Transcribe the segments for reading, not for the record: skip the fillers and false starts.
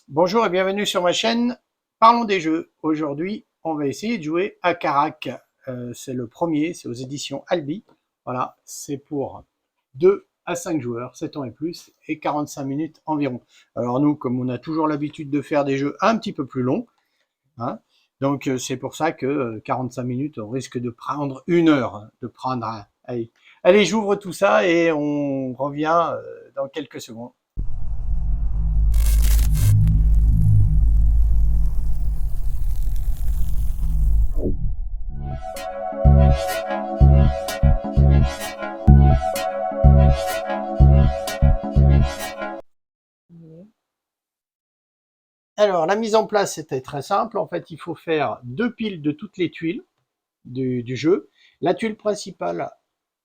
Bonjour et bienvenue sur ma chaîne. Parlons des jeux. Aujourd'hui, on va essayer de jouer à Carac. C'est le premier, c'est aux éditions Albi. Voilà, c'est pour 2 à 5 joueurs, 7 ans et plus, et 45 minutes environ. Alors nous, comme on a toujours l'habitude de faire des jeux un petit peu plus longs, hein, donc c'est pour ça que 45 minutes, on risque de prendre 1 heure, de prendre un... Allez, allez j'ouvre tout ça et on revient dans quelques secondes. Alors, la mise en place, c'était très simple. En fait, il faut faire 2 piles de toutes les tuiles du jeu. La tuile principale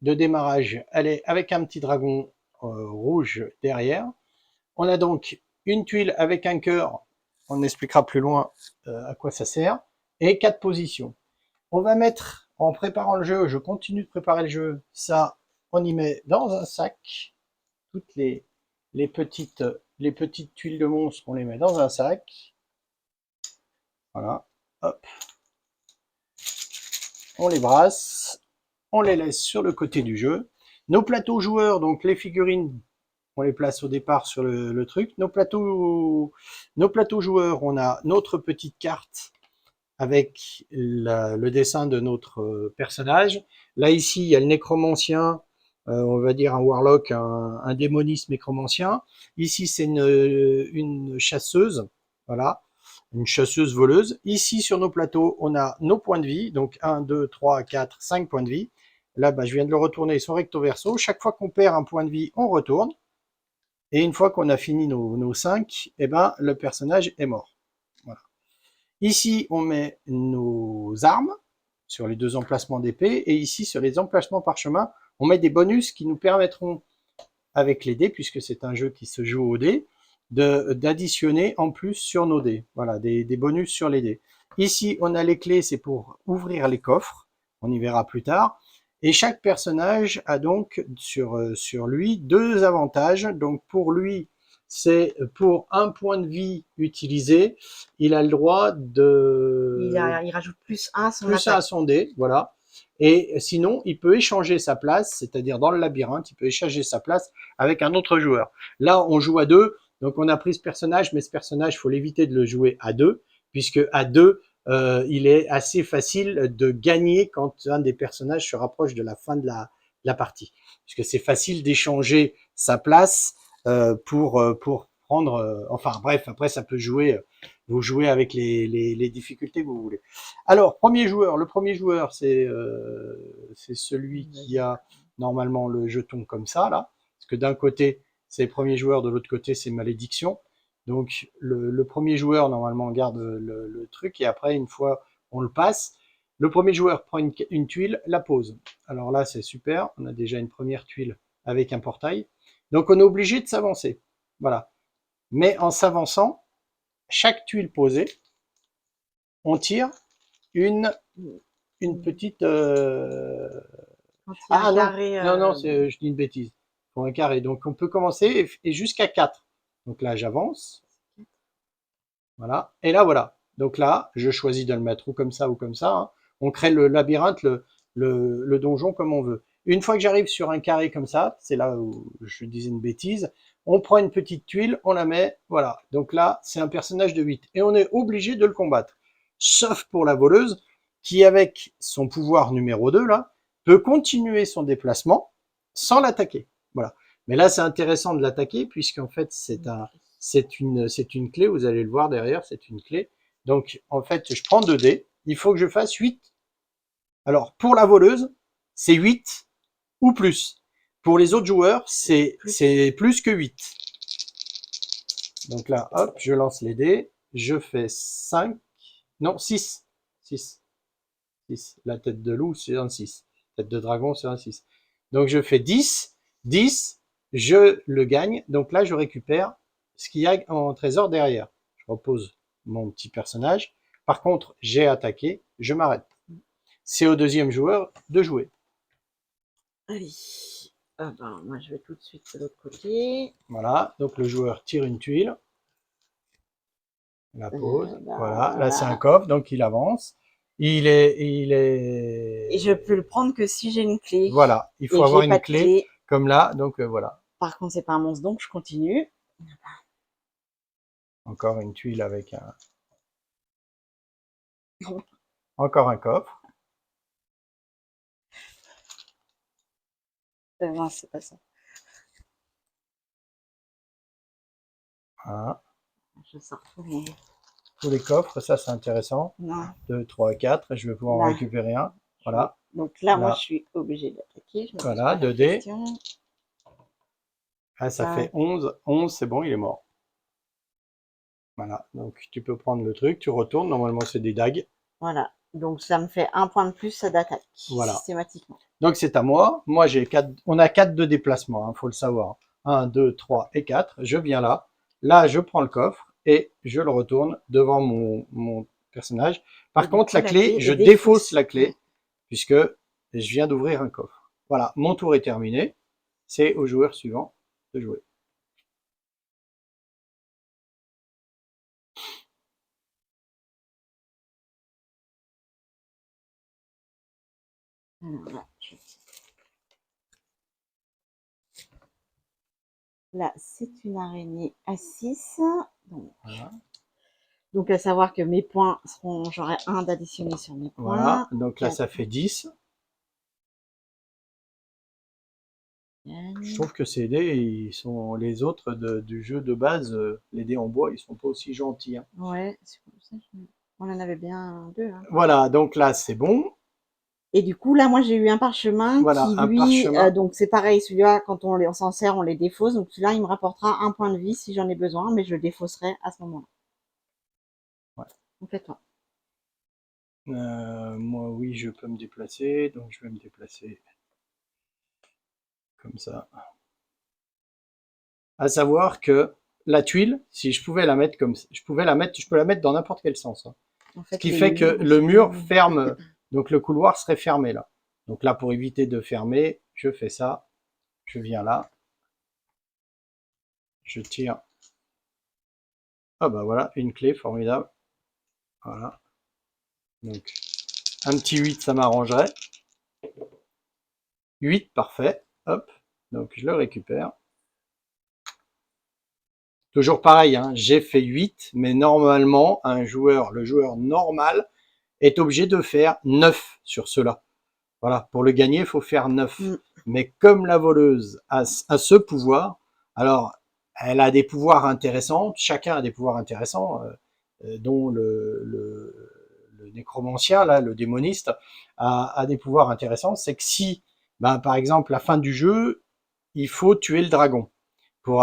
de démarrage, elle est avec un petit dragon rouge derrière. On a donc une tuile avec un cœur. On expliquera plus loin à quoi ça sert. Et 4 positions. On va mettre, en préparant le jeu, je continue de préparer le jeu, ça, on y met dans un sac. Toutes les petites, les petites tuiles de monstre, on les met dans un sac. Voilà, hop, on les brasse, on les laisse sur le côté du jeu. Nos plateaux joueurs, donc les figurines, on les place au départ sur le truc. Nos plateaux joueurs, on a notre petite carte avec le dessin de notre personnage. Là, ici, il y a le nécromancien, on va dire un warlock, un démoniste nécromancien. Ici, c'est une chasseuse, voilà, une chasseuse voleuse. Ici, sur nos plateaux, on a nos points de vie, donc 1, 2, 3, 4, 5 points de vie. Là, je viens de le retourner, son recto verso. Chaque fois qu'on perd un point de vie, on retourne. Et une fois qu'on a fini nos 5, eh ben, le personnage est mort. Voilà. Ici, on met nos armes sur les 2 emplacements d'épée. Et ici, sur les emplacements parchemin, on met des bonus qui nous permettront, avec les dés, puisque c'est un jeu qui se joue au dés, d'additionner en plus sur nos dés. Voilà, des bonus sur les dés. Ici, on a les clés, c'est pour ouvrir les coffres. On y verra plus tard. Et chaque personnage a donc sur lui 2 avantages. Donc pour lui, c'est pour un point de vie utilisé, il a le droit Il rajoute plus 1 à son plus 1 à attaque. son dé, voilà. Et sinon, il peut échanger sa place, c'est-à-dire dans le labyrinthe, il peut échanger sa place avec un autre joueur. Là, on joue à 2, donc on a pris ce personnage, mais ce personnage, il faut l'éviter de le jouer à 2, puisque à 2, il est assez facile de gagner quand un des personnages se rapproche de la fin de la partie. Puisque c'est facile d'échanger sa place pour prendre... enfin bref, après ça peut jouer, vous jouez avec les difficultés que vous voulez. Alors, le premier joueur, c'est celui qui a normalement le jeton comme ça, là. Parce que d'un côté, c'est le premier joueur, de l'autre côté, c'est malédiction. Donc, le premier joueur, normalement, garde le truc, et après, une fois on le passe, le premier joueur prend une tuile, la pose. Alors là, c'est super, on a déjà une première tuile avec un portail. Donc, on est obligé de s'avancer. Voilà. Mais en s'avançant, chaque tuile posée, on tire une, une petite... Quand il y a un Ah non, carré, non, je dis une bêtise. Pour un carré. Donc on peut commencer et jusqu'à 4. Donc là, j'avance. Voilà. Et là, voilà. Donc là, je choisis de le mettre ou comme ça ou comme ça, hein. On crée le labyrinthe, le donjon comme on veut. Une fois que j'arrive sur un carré comme ça, c'est là où je disais une bêtise, on prend une petite tuile, on la met, voilà. Donc là, c'est un personnage de 8. Et on est obligé de le combattre. Sauf pour la voleuse, qui avec son pouvoir numéro 2, là, peut continuer son déplacement sans l'attaquer. Voilà. Mais là, c'est intéressant de l'attaquer, puisqu'en fait, c'est une clé, vous allez le voir derrière, c'est une clé. Donc, en fait, je prends 2 dés, il faut que je fasse 8. Alors, pour la voleuse, c'est 8 ou plus. Pour les autres joueurs, c'est plus que 8. Donc là, hop, je lance les dés, je fais 5, non, 6. 6. 6. La tête de loup, c'est un 6. Tête de dragon, c'est un 6. Donc, je fais 10. 10, je le gagne. Donc là, je récupère ce qu'il y a en trésor derrière. Je repose mon petit personnage. Par contre, j'ai attaqué, je m'arrête. C'est au deuxième joueur de jouer. allez. Ah ben, moi, je vais tout de suite de l'autre côté. Voilà, donc le joueur tire une tuile. La pose. Bah, Voilà. Là, c'est un voilà. coffre, donc il avance. Il Et est. je peux le prendre que si j'ai une clé. Voilà. Il faut Et avoir j'ai pas une de clé clé. comme là. Donc voilà. Par contre, c'est pas un monstre, donc je continue. Encore une tuile avec un. Encore un coffre. Non, c'est pas ça. Voilà. Je sors tous les... Tous les coffres, ça c'est intéressant. Non. 2, 3, 4. Je vais pouvoir en Là. récupérer un. Voilà. Donc là, moi, Là. je suis obligée d'attaquer. Je me pose Voilà. pas la 2 dés. question. Ah, ça Ça. fait 11. 11, c'est bon, il est mort. Voilà. Donc tu peux prendre le truc, tu retournes. Normalement, c'est des dagues. Voilà. Donc ça me fait un point de plus d'attaque. Voilà. Systématiquement. Donc c'est à moi. Moi, j'ai 4. On a 4 de déplacement, faut le savoir. 1, 2, 3 et 4. Je viens là. Là, je prends le coffre et je le retourne devant mon personnage. Par Et du contre, coup, la clé, est je défausse. défausse la clé puisque je viens d'ouvrir un coffre. Voilà, mon tour est terminé. C'est au joueur suivant de jouer. Alors là, là, c'est une araignée à 6. Donc, Voilà. donc, à savoir que mes points seront, j'aurai un d'additionner sur mes points. Voilà. Donc là, 4. ça fait 10. Je trouve que ces dés, ils sont les autres du jeu de base, les dés en bois, ils sont pas aussi gentils. Hein. Ouais, c'est comme ça. On en avait bien 2. Hein. Voilà, donc là, c'est bon. Et du coup, là, moi, j'ai eu un parchemin Voilà, qui, un lui, parchemin. donc c'est pareil, celui-là, quand on s'en sert, on les défausse. Donc celui-là, il me rapportera un point de vie si j'en ai besoin, mais je le défausserai à ce moment-là. Ouais. En fait, toi. Moi, oui, je peux me déplacer, donc je vais me déplacer comme ça. À savoir que la tuile, si je pouvais la mettre comme je peux la mettre dans n'importe quel sens. Hein. En fait, Ce qui fait que le mur ferme, donc le couloir serait fermé là. Donc là, pour éviter de fermer, je fais ça. Je viens là. Je tire. Ah bah voilà, une clé, formidable. Voilà. Donc, un petit 8, ça m'arrangerait. 8, parfait. Hop. Donc, je le récupère. Toujours pareil, hein, j'ai fait 8, mais normalement, le joueur normal, est obligé de faire 9 sur cela. Voilà, pour le gagner, il faut faire 9. Mais comme la voleuse a ce pouvoir, alors elle a des pouvoirs intéressants, chacun a des pouvoirs intéressants, dont le nécromancien, là, le démoniste, a des pouvoirs intéressants. C'est que si, ben, par exemple, la fin du jeu, il faut tuer le dragon pour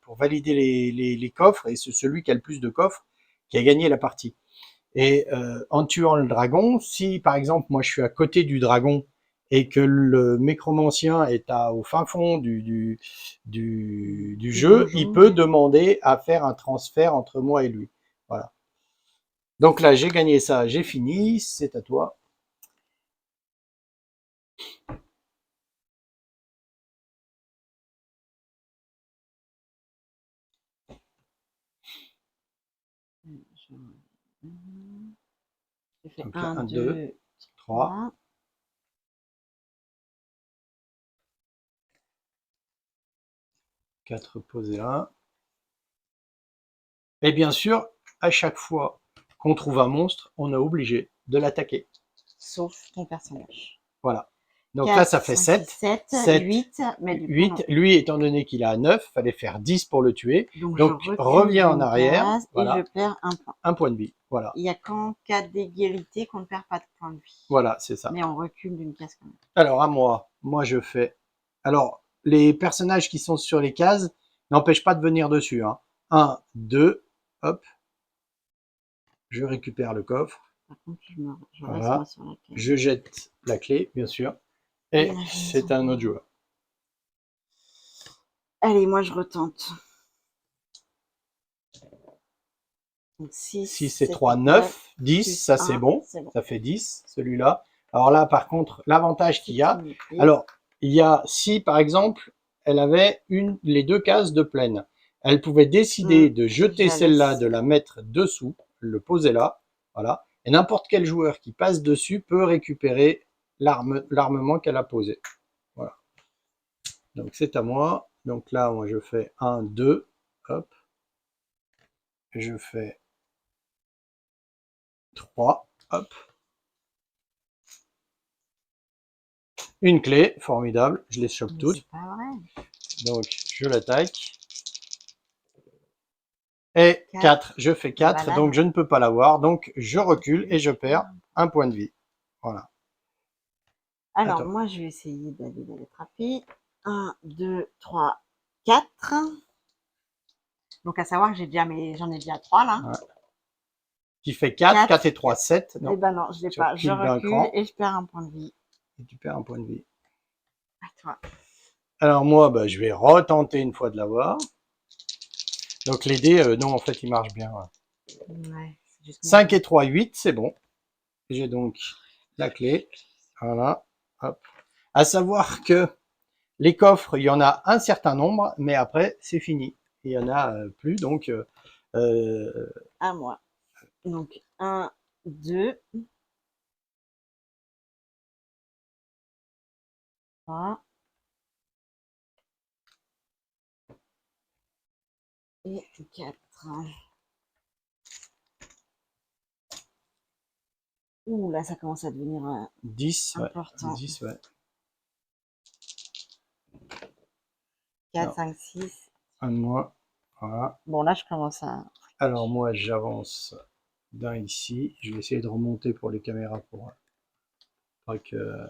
pour valider les coffres, et c'est celui qui a le plus de coffres qui a gagné la partie. Et en tuant le dragon, si par exemple moi je suis à côté du dragon et que le nécromancien est au fin fond du jeu, il peut demander à faire un transfert entre moi et lui. Voilà. Donc là, j'ai gagné ça, j'ai fini, c'est à toi. J'ai fait Donc 1, là, 1, 2, 2, 3. 4 posés 1. Et bien sûr, à chaque fois qu'on trouve un monstre, on est obligé de l'attaquer. Sauf ton personnage. Voilà. Donc 4, là, ça fait 5, 7. 7, 8. Mais du 8. coup, lui, étant donné qu'il a 9, il fallait faire 10 pour le tuer. Donc je reviens en arrière. Voilà. Et je perds un point. Un point de vie. Voilà. Il n'y a qu'en cas d'égalité qu'on ne perd pas de point de vie. Voilà, c'est ça. Mais on recule d'une case quand même. Alors, à moi. Moi, je fais... Alors, les personnages qui sont sur les cases n'empêchent pas de venir dessus. Hein. 1, 2, hop. Je récupère le coffre. Par contre, je reste Voilà. moi sur la case. Je jette la clé, bien sûr. Et c'est un autre joueur. Allez, moi je retente. 6 et 3, 9. 10, ça c'est bon. Ça fait 10, celui-là. Alors là, par contre, l'avantage qu'il y a... Alors, il y a, si par exemple, elle avait les deux cases de pleine, Elle pouvait décider de je jeter la celle-là, laisse. de la mettre dessous, le poser là, voilà. Et n'importe quel joueur qui passe dessus peut récupérer l'armement qu'elle a posé. Voilà. Donc c'est à moi. Donc là, moi je fais 1, 2, hop. Je fais 3, hop. Une clé, formidable, je les chope Mais toutes. c'est pas vrai. Donc je l'attaque. Et 4, je fais 4, Voilà. donc je ne peux pas l'avoir. Donc je recule et je Je perds un point de vie. Voilà. Alors, Attends. moi, je vais essayer d'aller l'attraper. 1, 2, 3, 4. Donc, à savoir que j'en ai déjà 3 là. Ouais. Qui fait 4, 4 et 3, 4. 7. Eh Non, ben non, je l'ai tu pas. Je recules d'un recule cran et je perds un point de vie. et tu perds un point de vie. À toi. Alors moi, bah, je vais retenter une fois de l'avoir. Donc les dés, non, en fait, ils marchent bien. Ouais, c'est juste 5 et 3, 8, c'est bon. J'ai donc la clé. Voilà. Hop. À savoir que les coffres, il y en a un certain nombre, mais après, c'est fini. Il y en a plus, donc à moi. Donc, 1, 2, 3 et 4. Ouh, là, ça commence à devenir 10, ouais. important. 10, ouais. 4, Alors, 5, 6. un de moins. Voilà. Bon, là, je commence à... Alors moi, j'avance d'un ici. Je vais essayer de remonter pour les caméras pour pas que...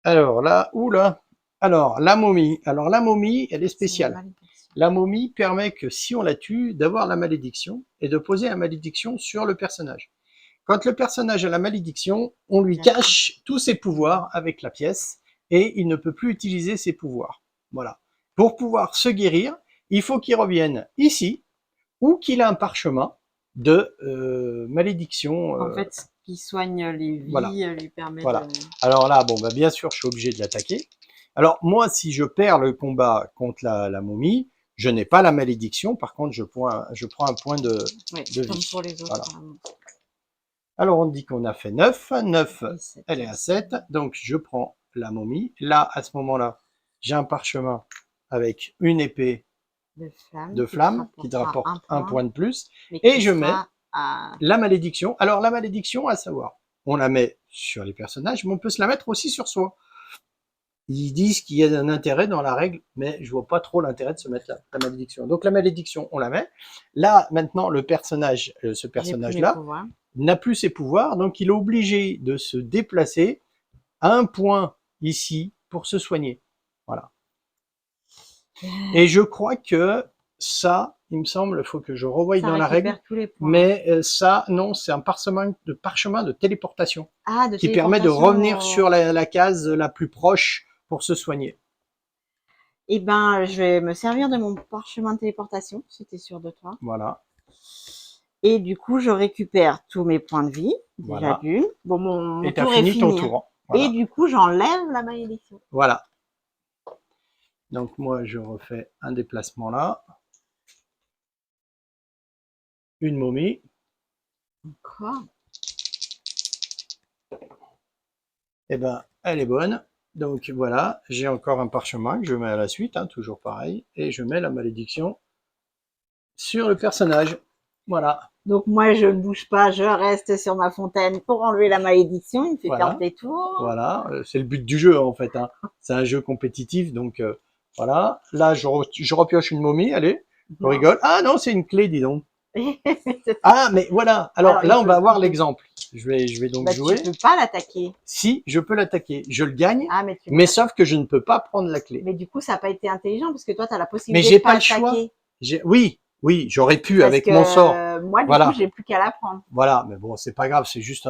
Alors là, oula. Alors, la momie. Alors la momie, elle est C'est une spéciale. malédiction. La momie permet que si on la tue, d'avoir la malédiction et de poser la malédiction sur le personnage. Quand le personnage a la malédiction, on lui cache tous ses pouvoirs avec la pièce et il ne peut plus utiliser ses pouvoirs. Voilà. Pour pouvoir se guérir, il faut qu'il revienne ici ou qu'il ait un parchemin de malédiction. En fait, ce qui soigne les Voilà. vies lui permet Voilà. de... Alors là, bon, bah, bien sûr, je suis obligé de l'attaquer. Alors moi, si je perds le combat contre la momie, je n'ai pas la malédiction. Par contre, je prends un point Ouais, de comme vie. pour les autres. Voilà. Alors on dit qu'on a fait 9. 9, Et 7. elle est à 7. Donc je prends la momie. Là, à ce moment-là, j'ai un parchemin avec une épée De de flamme flamme qui te rapporte un point, point de plus. mais Et qui je mets sera à... la malédiction. Alors la malédiction, à savoir, on la met sur les personnages, mais on peut se la mettre aussi sur soi. Ils disent qu'il y a un intérêt dans la règle, mais je vois pas trop l'intérêt de se mettre la malédiction. Donc la malédiction, on la met. Là, maintenant, le personnage, ce J'ai plus mes personnage-là, pouvoirs. n'a plus ses pouvoirs, donc il est obligé de se déplacer à un point ici pour se soigner. Voilà. Et je crois que ça, il me semble, il faut que je revoie Ça dans la règle, récupère tous les points. mais ça, non, c'est un parchemin de téléportation Ah, de qui permet de téléportation. revenir sur la case la plus proche pour se soigner. Eh ben, je vais me servir de mon parchemin de téléportation, si tu es sûr de toi. Voilà, Et du coup, je récupère tous mes points de vie, déjà voilà. d'une. Bon, mon Et tu as tour est fini ton fini. Hein. tour. Et Voilà, du coup, j'enlève la malédiction. voilà. Donc moi, je refais un déplacement là. Une momie. Encore. Eh ben, elle est bonne. Donc voilà, j'ai encore un parchemin que je mets à la suite, hein, toujours pareil, et je mets la malédiction sur le personnage. Voilà, Donc moi, je ne bouge pas, je reste sur ma fontaine pour enlever la malédiction. Il me fait perdre voilà, des tours. voilà. C'est le but du jeu en fait. Hein. C'est un jeu compétitif, donc voilà. Là, je repioche une momie, allez, je Non. rigole. Ah non, c'est une clé, dis donc. Ah, mais voilà. Alors là, on va avoir l'exemple. Je vais donc Bah, jouer. tu peux pas l'attaquer. Si, je peux l'attaquer. Je le gagne, Ah, mais mais sauf que je ne peux pas prendre la clé. Mais du coup, ça n'a pas été intelligent parce que toi, tu as la Mais possibilité j'ai de pas pas le choix. attaquer. Oui, oui, j'aurais pu Parce avec mon sort. que moi, du coup, Voilà, j'ai plus qu'à la prendre. voilà. Mais bon, c'est pas grave. C'est juste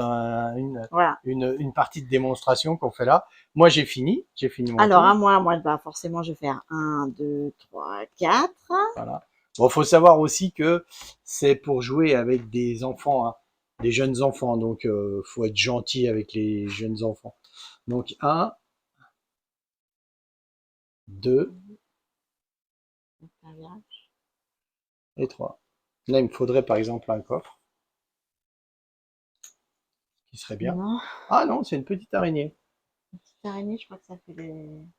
Voilà. une partie de démonstration qu'on fait là. Moi, j'ai fini mon Alors, à tour. moi, bah, forcément, je vais faire 1, 2, 3, 4. Voilà. Bon, faut savoir aussi que c'est pour jouer avec des enfants, hein, des jeunes enfants. Donc, faut être gentil avec les jeunes enfants. Donc, 1, 2 Un virage. et 3. Là, il me faudrait par exemple un coffre, qui serait bien. Non, Ah non, c'est une petite araignée. une petite araignée, je crois que ça fait Une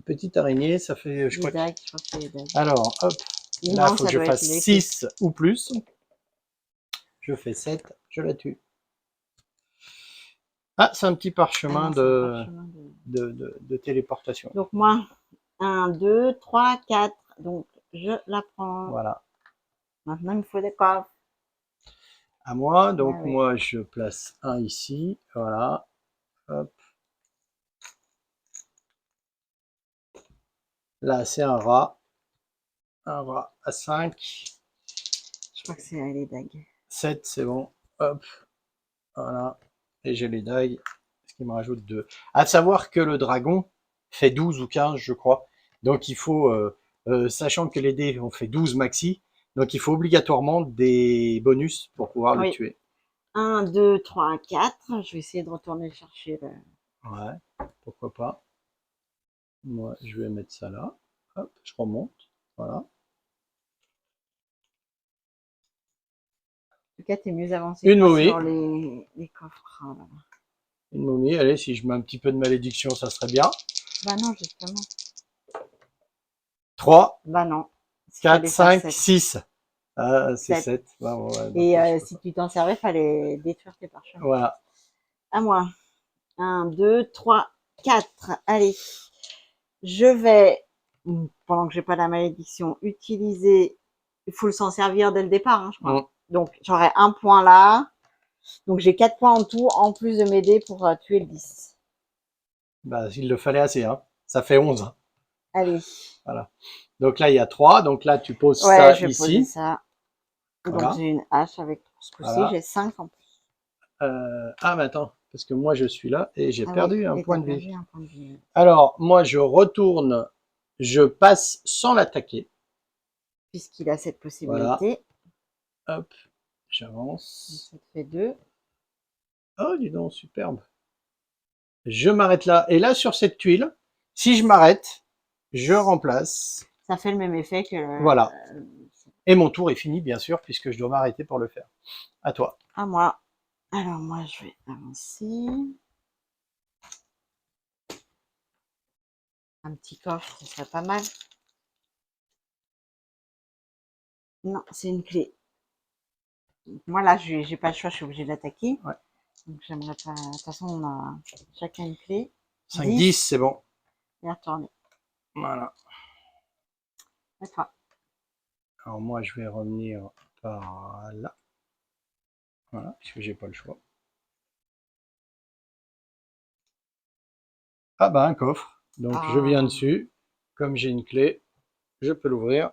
petite araignée, ça fait, je des crois. dagues. Je crois que c'est des dagues. Alors, hop, là, il Non, faut que ça je doit être fasse les 6 ou plus. Je fais 7, je la tue. Ah, c'est un petit parchemin Ah, c'est un parchemin de téléportation. Donc moi, 1, 2, 3, 4. Donc je la prends. Voilà. Maintenant, il me faut des coffres. À moi, Ah donc oui. moi, je place un ici. Voilà. Hop. Là, c'est un rat. Un rat à 5. Je crois que c'est les dagues. 7, c'est bon. Hop. Voilà. Et j'ai les dagues. Ce qui me rajoute 2. À savoir que le dragon fait 12 ou 15, je crois. Donc il faut, sachant que les dés ont fait 12 maxi, donc il faut obligatoirement des bonus pour pouvoir le Oui. tuer. 1, 2, 3, 4. Je vais essayer de retourner chercher le... Ouais, pourquoi pas. Moi, je vais mettre ça là. Hop, je remonte. Voilà. En tout cas, t'es mieux avancé Une que moi momie. sur les coffres. Oh là là. Une momie. Allez, si je mets un petit peu de malédiction, ça serait bien. Bah non, justement. 3, Bah non. Il 4, fallait faire 5, 7. 6. Ah, c'est 7. 7. Bah, ouais, bah, Et je sais si pas. tu t'en servais, fallait détruire tes parchemins. Voilà. À moi. 1, 2, 3, 4. Allez. Je vais, pendant que j'ai pas la malédiction, utiliser. Il faut s'en servir dès le départ, hein, je crois. Mm. Donc j'aurai un point là. Donc j'ai 4 points en tout, en plus de m'aider pour tuer le 10. Bah, il le fallait assez, hein. Ça fait 11. Hein. Allez. Voilà. Donc là, il y a 3. Donc là, tu poses Ouais, ça je vais poser ici. ça. Donc Voilà. j'ai une hache avec ce coup-ci, Voilà. j'ai 5 en plus. Ah, mais attends. Parce que moi, je suis là et j'ai Ah oui, perdu un et point t'as de vie. perdu un point de vie. Alors, moi, je retourne. Je passe sans l'attaquer. Puisqu'il a cette Voilà. possibilité. Hop. Donc J'avance. ça te fait 2. Oh, dis donc, superbe. Je m'arrête là. Et là, sur cette tuile, si je m'arrête, je remplace. Ça fait le même effet que Voilà. Et mon tour est fini, bien sûr, puisque je dois m'arrêter pour le faire. À toi. à moi. Alors moi, je vais avancer. Un petit coffre, ce serait pas mal. Non, c'est une clé. Donc, moi, là, j'ai pas le choix, je suis obligée d'attaquer. Ouais. Donc, j'aimerais pas. De toute façon, on a chacun une clé. 5, 10, c'est bon. Et retourner. Voilà. À toi. Alors moi, je vais revenir par là. Voilà, puisque j'ai pas le choix. Ah bah, un coffre. Donc, je viens Ah. dessus. Comme j'ai une clé, je peux l'ouvrir.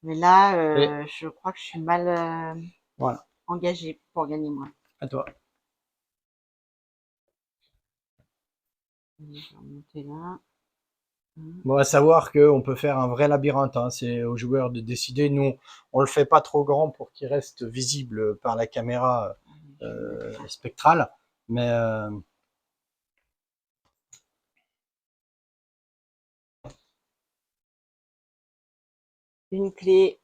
Mais là, Et je crois que je suis mal voilà. engagée pour gagner moi. À toi. Je vais remonter là. Bon, à savoir qu'on peut faire un vrai labyrinthe. Hein. C'est aux joueurs de décider. Nous, on le fait pas trop grand pour qu'il reste visible par la caméra spectrale. Mais Une clé.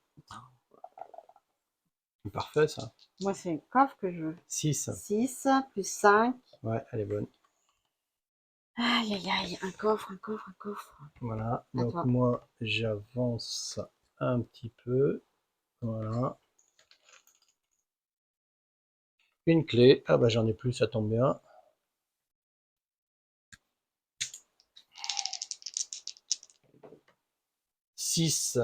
c'est parfait, ça. Moi, c'est un coffre que je veux. 6. 6 plus 5. Ouais, elle est bonne. Aïe, aïe, aïe. Un coffre, un coffre, un coffre. Voilà. À Donc, toi. moi, j'avance un petit peu. Voilà. Une clé. Ah bah, j'en ai plus, ça tombe bien. 6.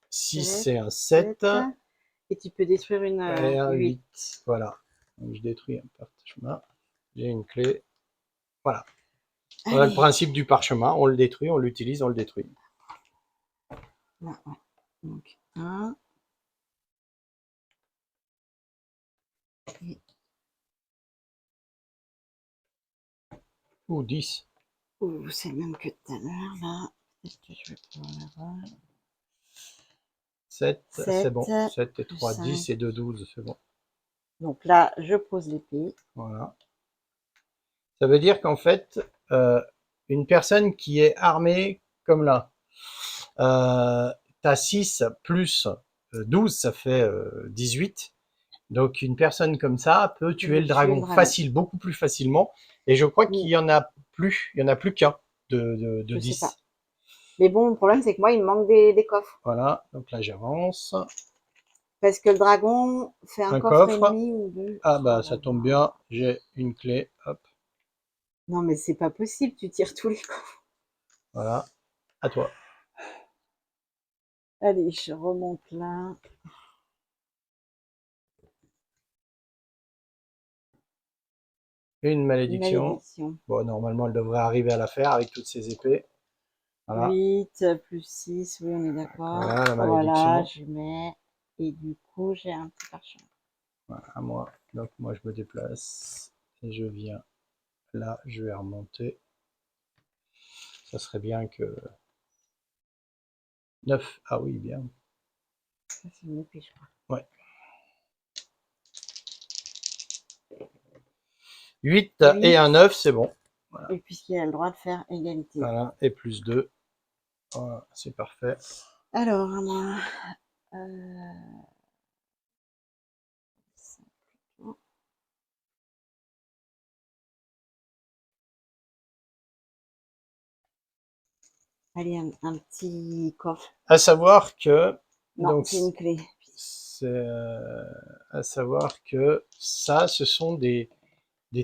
6, c'est un 7. Et tu peux détruire une Et un 8. 8. Voilà. Donc, je détruis un parchemin. J'ai une clé. Voilà. Voilà le Allez. principe du parchemin. On le détruit, on l'utilise, on le détruit. Là, ouais. Donc, 1. Et... Ou 10. Ouh, c'est le même que tout à l'heure, là. Peut-être que je vais pouvoir l'avoir. 7, c'est 7 bon. 7 et plus 3, 10 5. et 2, 12, c'est bon. Donc là, je pose l'épée. Voilà. Ça veut dire qu'en fait, une personne qui est armée comme là, T'as 6 plus 12, ça fait 18. Donc une personne comme ça peut tuer le dragon facile, beaucoup plus facilement. Et je crois qu'il y en a plus, qu'un de Je sais 10. pas. Mais bon, le problème, c'est que moi, il me manque des coffres. Voilà, donc là j'avance. Parce que le dragon fait un Un coffre et coffre. demi ou deux. Ah Oh bah là ça tombe là. bien, j'ai une clé. Hop, Non, mais c'est pas possible, tu tires tous les coffres. voilà, à toi. Allez, je remonte là. Une Une malédiction. malédiction. Bon, normalement elle devrait arriver à la faire avec toutes ces épées. Voilà, 8 plus 6, oui, on est d'accord. voilà la Voilà, malédiction. je mets. Et du coup, j'ai un petit parchemin. Voilà, à moi. Donc moi je me déplace et je viens là, je vais remonter. Ça serait bien que 9. Ah oui, bien. Ça, c'est une épée, je crois. Ouais. 8 et 8. un 9, c'est bon. Voilà. Et puisqu'il a le droit de faire égalité. Voilà. Et plus 2. Voilà, c'est parfait. Alors, à moi. Euh, allez, un petit coffre. À savoir que, Non, donc, c'est une clé. c'est à savoir que ça, ce sont des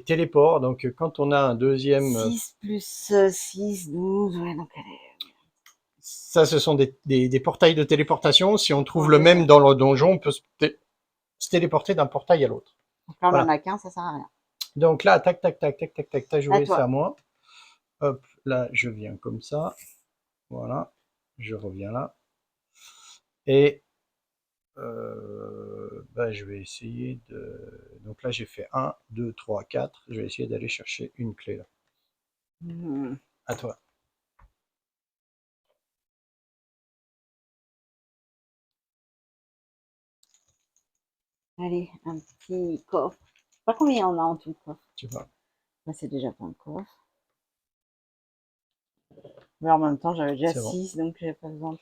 téléports. Donc, quand on a un deuxième, 6 plus 6, 12. Ouais, donc elle est. ça, ce sont des portails de téléportation. Si on trouve Oh, le déjà. même dans le donjon, on peut se téléporter d'un portail à l'autre. Donc là, on en Voilà. a qu'un, ça sert à rien. Donc là, tac, tac, tac, tac, tac, tac, t'as À joué, c'est à toi. moi. Hop, là, je viens comme ça. Voilà. Je reviens là. Et bah, je vais essayer de... Donc là, j'ai fait 1, 2, 3, 4. Je vais essayer d'aller chercher une clé là. Hmm. À toi. Allez, un petit coffre. Je sais pas combien on a en tout coffre. Tu vois. Bah, c'est déjà pas un coffre. Mais en même temps, j'avais déjà C'est bon. 6, donc j'ai pas besoin de.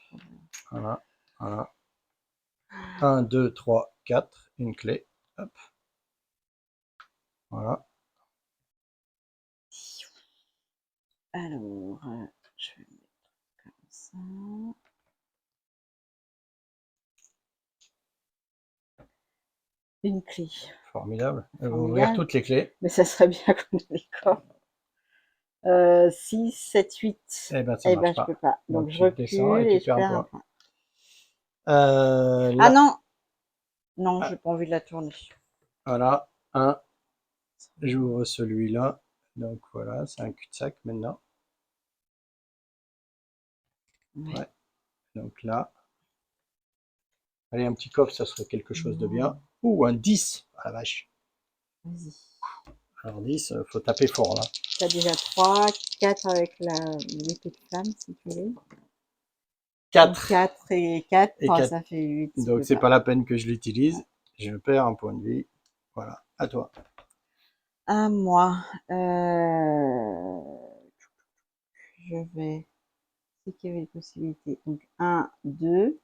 Voilà. Voilà. 1, 2, 3, 4. Une clé. Hop. Voilà. Alors, je vais mettre comme ça. Une clé. Formidable. Elle va ouvrir Formidable. toutes les clés. Mais ça serait bien qu'on ait le coffre. 6, 7, 8. Eh ben, ça Eh ben, marche je pas. peux pas. Donc, Donc, je tu descends recule et et tu je perds un perds un point. point. Ah Là. non! Non, Ah, j'ai pas envie de la tourner. voilà. 1. J'ouvre celui-là. Donc, voilà. C'est un cul-de-sac maintenant. Ouais. Ouais. Donc là. Allez, un petit coffre, ça serait quelque chose de bien. Ouh, un 10. Ah la vache. Vas-y. Alors 10, faut taper fort là. T'as déjà 3, 4 avec l'épée de flamme, si tu veux. Donc 4 4 et 4, et oh, 4. ça fait 8, tu Donc peux c'est pas. pas la peine que je l'utilise. Je perds un point de vie. Voilà, à toi. À moi. Je vais. C'est qu'il y avait des possibilités. Donc 1, 2.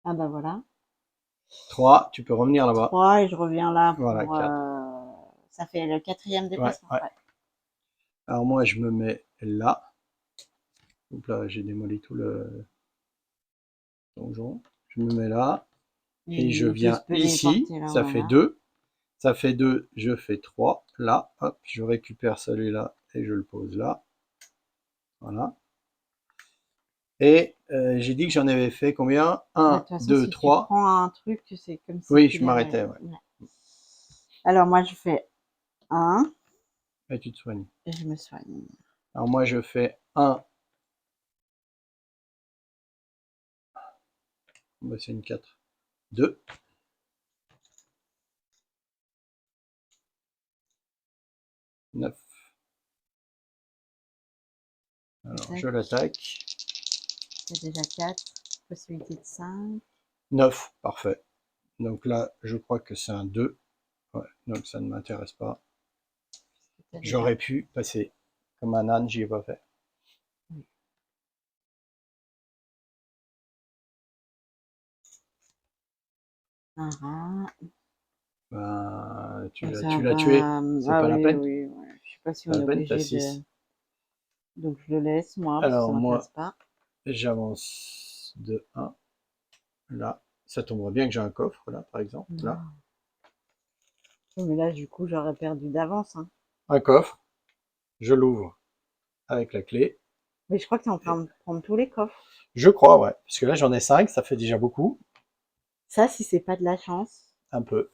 Ah bah voilà. 3, tu peux revenir là-bas. 3 et je reviens là Voilà, pour. 4. Ça fait le quatrième Ouais, déplacement. ouais. Ouais. Alors moi, je me mets là. Donc là, j'ai démoli tout le donjon. Je me mets là. Et je Et tous viens peut les ici. porter là où Ça on fait a. 2. Ça fait 2, je fais 3. Là, hop, je récupère celui-là et je le pose là. Voilà. Et j'ai dit que j'en avais fait combien? Bah, de 1, toute façon, 2, si tu 3. prends un truc, c'est comme si Oui, tu je l'avais. m'arrêtais, ouais. Ouais. Alors moi, je fais 1 Et tu te soignes. et je me soigne. Alors moi, je fais 1. Bah, c'est une 4. 2. 9. Alors, je l'attaque. C'est déjà 4. Possibilité de 5. 9, parfait. Donc là, je crois que c'est un 2. Ouais, donc ça ne m'intéresse pas. Déjà. J'aurais pu passer comme un âne, j'y ai pas fait. Ah, Ben, tu ça l'as va tué. pas. C'est Ah pas la oui, peine. oui, ouais. Je sais pas si on Pas est la peine, t'as obligé de. 6. Donc je le laisse moi parce que ça Alors m'intéresse moi, pas. j'avance de 1. Là, ça tomberait bien que j'ai un coffre, là, par exemple. Là, Non. Oui, mais là, du coup, j'aurais perdu d'avance, hein. un coffre. Je l'ouvre avec la clé. Mais je crois que tu es en train de prendre tous les coffres. Je crois, ouais. Parce que là, j'en ai 5, ça fait déjà beaucoup. Ça, si c'est pas de la chance. Un peu.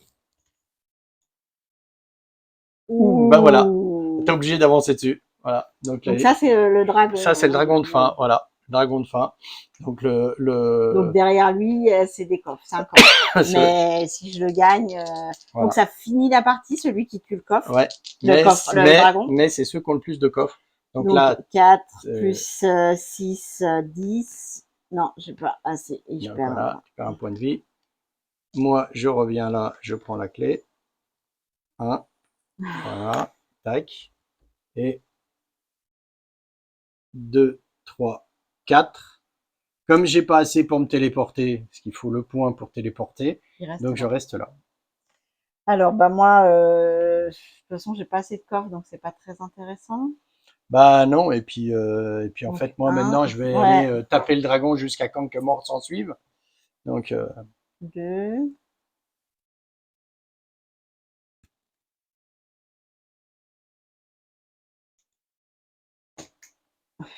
Ouh, ben voilà. T'es Ouh. obligé d'avancer dessus. Voilà. Donc, Donc ça, c'est le dragon, ça, c'est le hein. dragon de fin. Ouais. Voilà. Dragon de fin. Donc, Donc derrière lui, c'est des coffres, c'est un coffre. ce- Mais si je le gagne, donc voilà. ça finit la partie, celui qui tue le coffre, Ouais. le coffre, le dragon. Mais c'est ceux qui ont le plus de coffres. Donc Donc là, 4 euh, plus 6, 10. Non, j'ai pas assez. Et je donc perds un voilà, point. tu perds un point de vie. Moi, je reviens là, je prends la clé. 1, voilà, tac. Et 2, 3, 4. Comme j'ai pas assez pour me téléporter, parce qu'il faut le point pour téléporter, Il reste donc je là. reste là. Alors, bah moi, de toute façon, j'ai pas assez de coffres, donc c'est pas très intéressant. Bah non, et puis en Donc fait, moi un, maintenant, je vais aller ouais, taper le dragon jusqu'à quand que mort s'en suive. Donc, 2.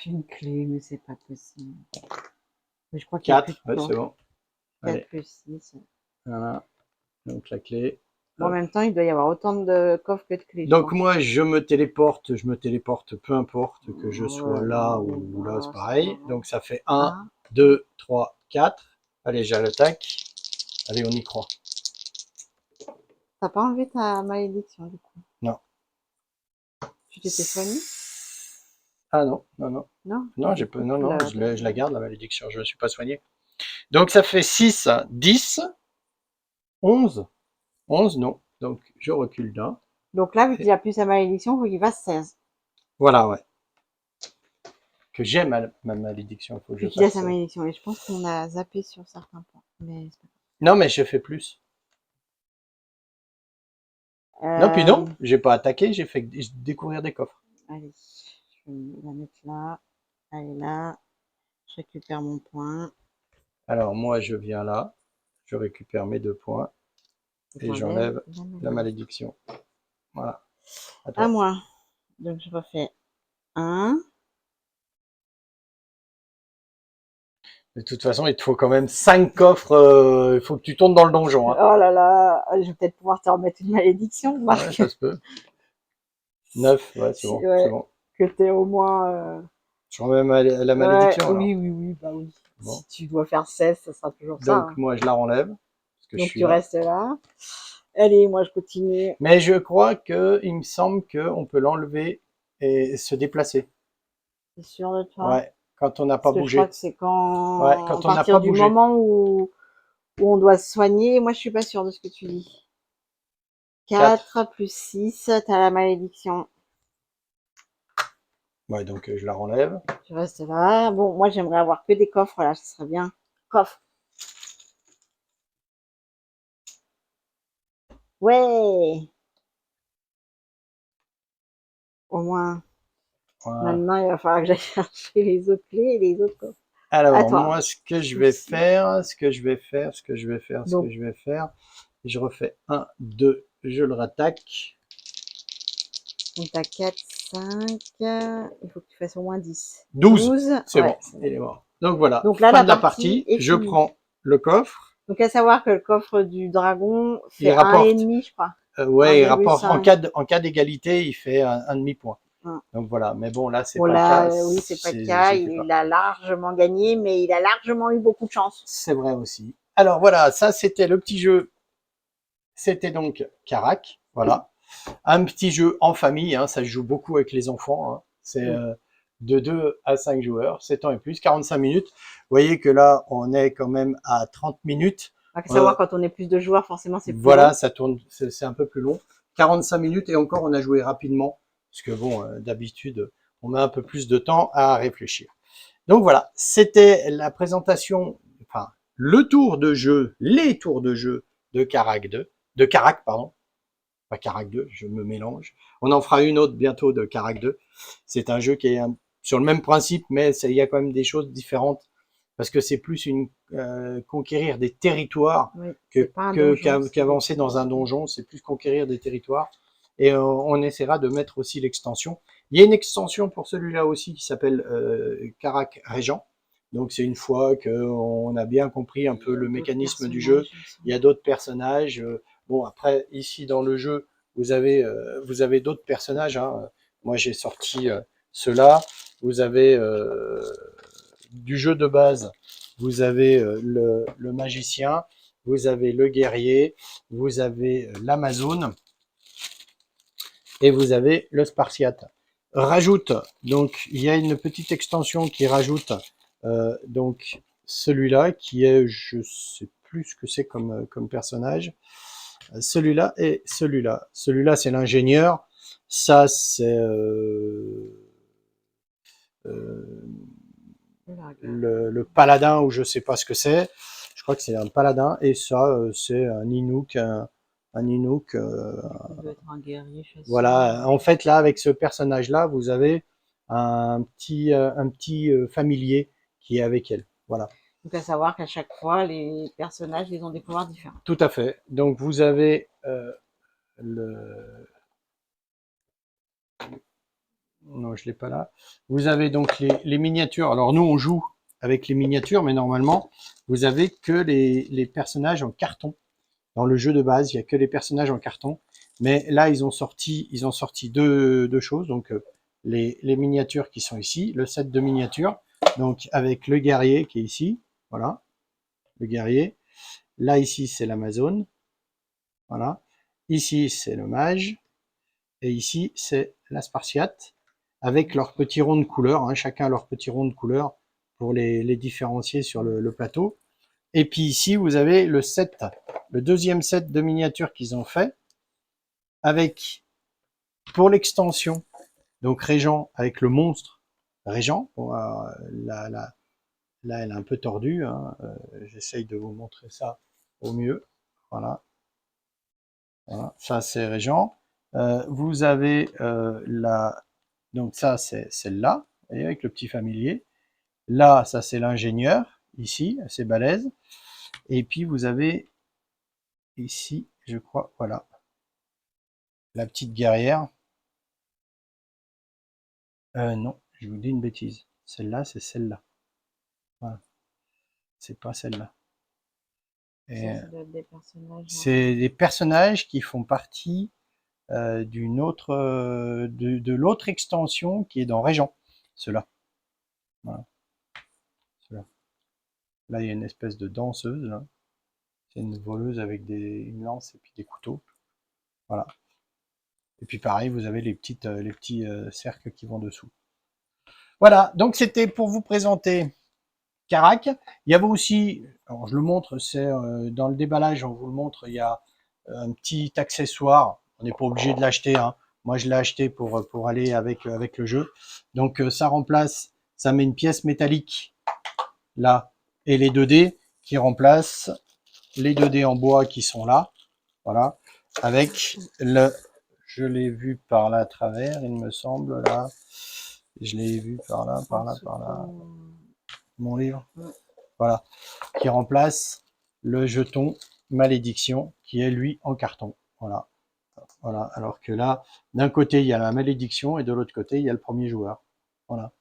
Une clé, mais c'est pas possible. Mais je crois qu'il n'y a plus 4, de ouais, c'est coffres. bon. 4 Allez, plus 6. voilà. Donc la clé. Bon, en Hop. même temps, il doit y avoir autant de coffres que de clés, je Donc pense. moi, je me téléporte, peu importe que je sois Ouais, là non, ou là, c'est bah, ça va. pareil. Donc ça fait 1, Ah, 2, 3, 4. Allez, j'ai l'attaque. Allez, on y croit. t'as pas enlevé ta malédiction, du coup. Non. Tu t'étais soigné? Ah non, non, non. Non, Non, du coup, non, tu non, l'as. je la garde, la malédiction, je ne me suis pas soigné. Donc ça fait 6, 10, 11. 11, non. Donc je recule d'un. Donc là, vu qu'il Et a plus sa malédiction, il faut qu'il fasse 16. voilà, ouais. Que j'ai ma malédiction, il faut que je Vu qu'il a fasse sa 16. malédiction. Et je pense qu'on a zappé sur certains points. Mais c'est Non, mais je fais plus. Non, puis pas grave. non, j'ai pas attaqué, j'ai fait découvrir des coffres. Allez, je vais la mettre là. Allez, là. Je récupère mon point. Alors moi, je viens là, je récupère mes 2 points Et et t'enlèves j'enlève la la malédiction. malédiction. Voilà, à À toi. moi. Donc je refais 1. De toute façon, il te faut quand même 5 coffres, il faut que tu tournes dans le donjon. Hein. Oh là là, je vais peut-être pouvoir te remettre une malédiction, Ouais, Marc. ça se peut. 9, ouais, c'est bon, c'est Ouais, bon. que t'es au moins. Je remets la Ouais, malédiction alors. oui, oui, oui, bah oui. Bon. Si tu dois faire 16, ça sera toujours ça, Donc hein. moi, je la renlève, parce que je Donc suis tu là. restes là. Allez, moi je continue. Mais je crois que il me semble qu'on peut l'enlever et se déplacer. C'est sûr de toi? Ouais, quand on n'a Parce pas que je crois bougé. que c'est Ouais, quand, à quand on n'a partir pas du bougé. moment où on doit se soigner. Moi je suis pas sûre de ce que tu dis. 4. 4 plus 6, t'as la malédiction. Ouais, donc je la renlève. Tu restes là. Bon, moi j'aimerais avoir que des coffres là, ce serait bien. Coffre. Ouais, au moins. Voilà. Maintenant, il va falloir que j'aille chercher les autres clés et les autres coffres. À Alors, toi. moi, ce que je vais Souci. faire, Donc, je refais 1, 2, je le rattaque. donc t'as 4, 5. Il faut que tu fasses au moins 10. 12, 12. c'est Ouais, bon, c'est bon. il est mort. Donc voilà, Donc là, fin la de la partie partie. est Je finie. prends le coffre. Donc, à savoir que le coffre du dragon Il fait rapporte, 1,5, je crois. ouais, il rapporte 1,5. en cas d'égalité, il fait un demi-point. Hum. Donc voilà, mais bon, là, c'est Bon, pas le cas. là, oui, c'est pas le cas. C'était pas. Il a largement gagné, mais il a largement eu beaucoup de chance. C'est vrai aussi. Alors voilà, ça, c'était le petit jeu. C'était donc Carac. Voilà. Un petit jeu en famille, hein, ça se joue beaucoup avec les enfants. Hein. C'est Hum. de 2 à 5 joueurs, 7 ans et plus, 45 minutes. Vous voyez que là, on est quand même à 30 minutes. À Euh, savoir, quand on est plus de joueurs, forcément, c'est plus voilà, long. ça tourne, c'est un peu plus long. 45 minutes et encore, on a joué rapidement. Parce que bon, d'habitude, on met un peu plus de temps à réfléchir. Donc voilà, c'était la présentation, enfin, le tour de jeu, les tours de jeu de Carac 2, de Carac, pardon, pas Carac 2, je me mélange. On en fera une autre bientôt de Carac 2. C'est un jeu qui est sur le même principe, mais il y a quand même des choses différentes parce que c'est plus conquérir des territoires Oui, qu'avancer dans un donjon. C'est plus conquérir des territoires. Et on essaiera de mettre aussi l'extension. Il y a une extension pour celui-là aussi qui s'appelle Carac Régent. Donc c'est une fois qu'on a bien compris un peu le mécanisme du jeu. Il y a d'autres personnages. Bon, après, ici dans le jeu, vous avez d'autres personnages. Hein. Moi, j'ai sorti ceux-là. Vous avez du jeu de base, vous avez le magicien, vous avez le guerrier, vous avez l'Amazone et vous avez le Spartiate. Rajoute, donc il y a une petite extension qui rajoute donc celui-là qui est, je sais plus ce que c'est comme personnage. Celui-là et celui-là. Celui-là c'est l'ingénieur. Ça c'est le paladin ou je sais pas ce que c'est. Je crois que c'est un paladin et ça c'est un Inuk, un Inuk. Un guerrier, Voilà. En fait là avec ce personnage là vous avez un petit familier qui est avec elle. Voilà. Donc à savoir qu'à chaque fois les personnages ils ont des pouvoirs différents. Tout à fait. Donc vous avez le non, je l'ai pas là. Vous avez donc les miniatures. Alors nous, on joue avec les miniatures, mais normalement, vous avez que les personnages en carton. Dans le jeu de base, il y a que les personnages en carton. Mais là, ils ont sorti deux choses. Donc les miniatures qui sont ici, le set de miniatures. Donc avec le guerrier qui est ici, voilà, le guerrier. Là ici, c'est l'Amazone, voilà. Ici, c'est le mage, et ici, c'est la Spartiate, avec leurs petits ronds de couleur, hein, chacun leur petit rond de couleur pour les différencier sur le plateau. Et puis ici, vous avez le deuxième set de miniatures qu'ils ont fait, avec, pour l'extension, donc Régent avec le monstre Régent. Bon, là, elle est un peu tordue, hein, j'essaye de vous montrer ça au mieux. Voilà. Voilà, ça c'est Régent. Vous avez donc ça c'est celle-là, avec le petit familier. Là, ça c'est l'ingénieur, ici, assez balèze. Et puis vous avez ici, je crois, voilà, la petite guerrière. Non, je vous dis une bêtise. Celle-là, c'est celle-là. Voilà. C'est pas celle-là. C'est des personnages qui font partie d'une autre de l'autre extension qui est dans Régent. Ceux-là. Voilà. Ceux-là. Là, il y a une espèce de danseuse. Là. C'est une voleuse avec une lance et puis des couteaux. Voilà. Et puis pareil, vous avez les petits cercles qui vont dessous. Voilà, donc c'était pour vous présenter Carac. Il y avait aussi, alors je le montre, c'est dans le déballage, on vous le montre, il y a un petit accessoire. On n'est pas obligé de l'acheter. Hein. Moi, je l'ai acheté pour aller avec le jeu. Donc ça remplace, ça met une pièce métallique là et les 2D qui remplacent les 2D en bois qui sont là. Voilà. Avec je l'ai vu par là à travers, il me semble, là. Je l'ai vu par là, par là, par là. Mon livre. Voilà. Qui remplace le jeton malédiction, qui est lui en carton. Voilà. Voilà. Alors que là, d'un côté, il y a la malédiction et de l'autre côté, il y a le premier joueur. Voilà.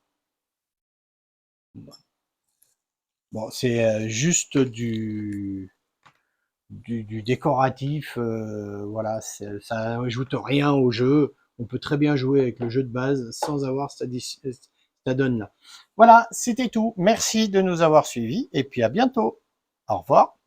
Bon, c'est juste du décoratif, voilà, ça ajoute rien au jeu. On peut très bien jouer avec le jeu de base sans avoir cette donne là. Voilà, c'était tout. Merci de nous avoir suivis et puis à bientôt. Au revoir.